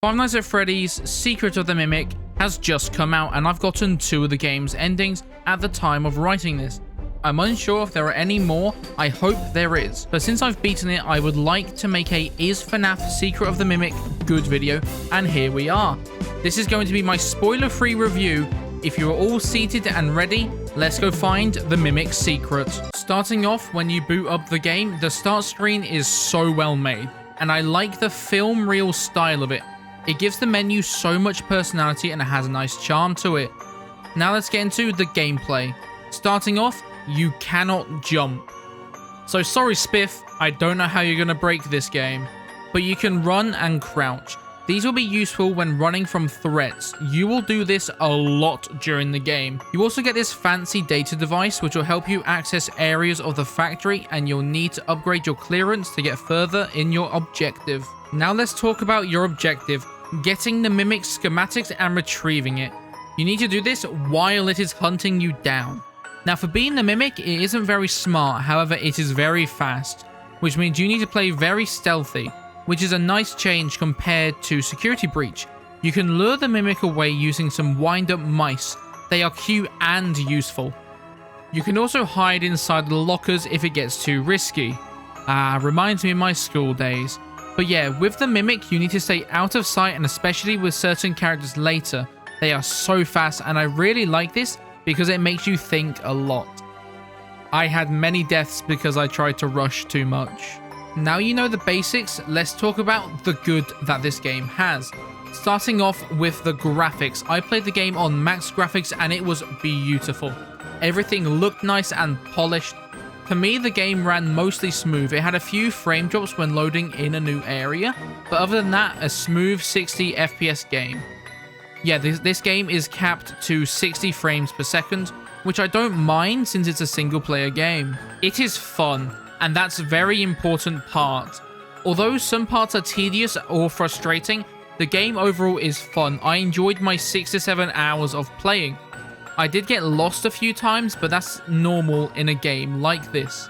Five Nights at Freddy's Secret of the Mimic has just come out, and I've gotten 2 of the game's endings at the time of writing this. I'm unsure if there are any more. I hope there is, but since I've beaten it, I would like to make a Is FNAF Secret of the Mimic good video, and here we are. This is going to be my spoiler-free review. If you are all seated and ready, let's go find the Mimic secret. Starting off, when you boot up the game, the start screen is so well made, and I like the film reel style of it. It gives the menu so much personality and it has a nice charm to it. Now let's get into the gameplay. Starting off, you cannot jump. So sorry Spiff, I don't know how you're going to break this game, but you can run and crouch. These will be useful when running from threats. You will do this a lot during the game. You also get this fancy data device which will help you access areas of the factory, and you'll need to upgrade your clearance to get further in your objective. Now let's talk about your objective, getting the Mimic schematics and retrieving it. You need to do this while it is hunting you down. Now for being the Mimic, it isn't very smart, however it is very fast, which means you need to play very stealthy, which is a nice change compared to Security Breach. You can lure the Mimic away using some wind-up mice. They are cute and useful. You can also hide inside the lockers if it gets too risky. Reminds me of my school days. But yeah, with the Mimic, you need to stay out of sight, and especially with certain characters later. They are so fast, and I really like this because it makes you think a lot. I had many deaths because I tried to rush too much. Now you know the basics, let's talk about the good that this game has. Starting off with the graphics. I played the game on max graphics and it was beautiful. Everything looked nice and polished. For me, the game ran mostly smooth. It had a few frame drops when loading in a new area, but other than that, a smooth 60 FPS game. Yeah, this game is capped to 60 frames per second, which I don't mind since it's a single player game. It is fun, and that's a very important part. Although some parts are tedious or frustrating, the game overall is fun. I enjoyed my 6 to 7 hours of playing. I did get lost a few times, but that's normal in a game like this.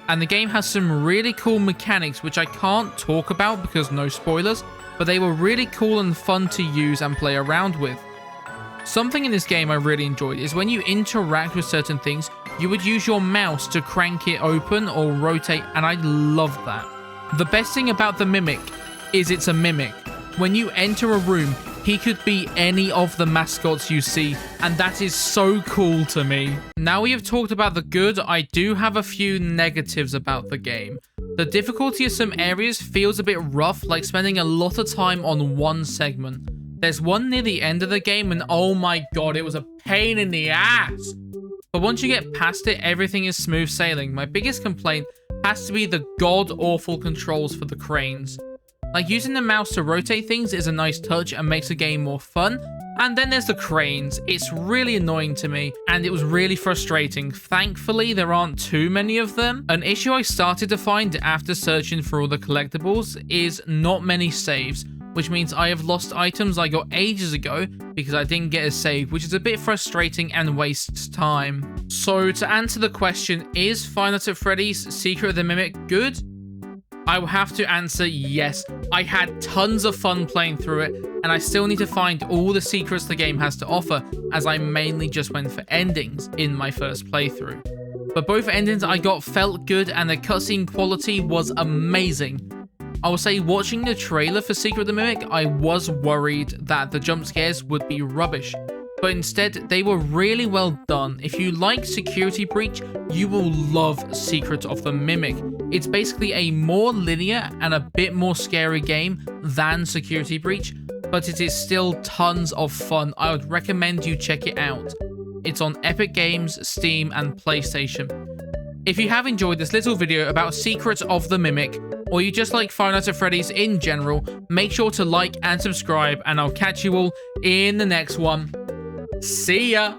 And the game has some really cool mechanics which I can't talk about because no spoilers, but they were really cool and fun to use and play around with. Something in this game I really enjoyed is when you interact with certain things, you would use your mouse to crank it open or rotate, and I love that. The best thing about the Mimic is it's a Mimic. When you enter a room, he could be any of the mascots you see, and that is so cool to me. Now we have talked about the good, I do have a few negatives about the game. The difficulty of some areas feels a bit rough, like spending a lot of time on one segment. There's one near the end of the game and oh my god, it was a pain in the ass. But once you get past it, everything is smooth sailing. My biggest complaint has to be the god-awful controls for the cranes. Like, using the mouse to rotate things is a nice touch and makes the game more fun. And then there's the cranes. It's really annoying to me, and it was really frustrating. Thankfully, there aren't too many of them. An issue I started to find after searching for all the collectibles is not many saves, which means I have lost items I got ages ago because I didn't get a save, which is a bit frustrating and wastes time. So to answer the question, is Five Nights at Freddy's Secret of the Mimic good? I will have to answer yes. I had tons of fun playing through it, and I still need to find all the secrets the game has to offer, as I mainly just went for endings in my first playthrough. But both endings I got felt good, and the cutscene quality was amazing. I will say, watching the trailer for Secret of the Mimic, I was worried that the jump scares would be rubbish, but instead they were really well done. If you like Security Breach, you will love Secret of the Mimic. It's basically a more linear and a bit more scary game than Security Breach, but it is still tons of fun. I would recommend you check it out. It's on Epic Games, Steam, and PlayStation. If you have enjoyed this little video about Secret of the Mimic, or you just like Five Nights at Freddy's in general, make sure to like and subscribe, and I'll catch you all in the next one. See ya!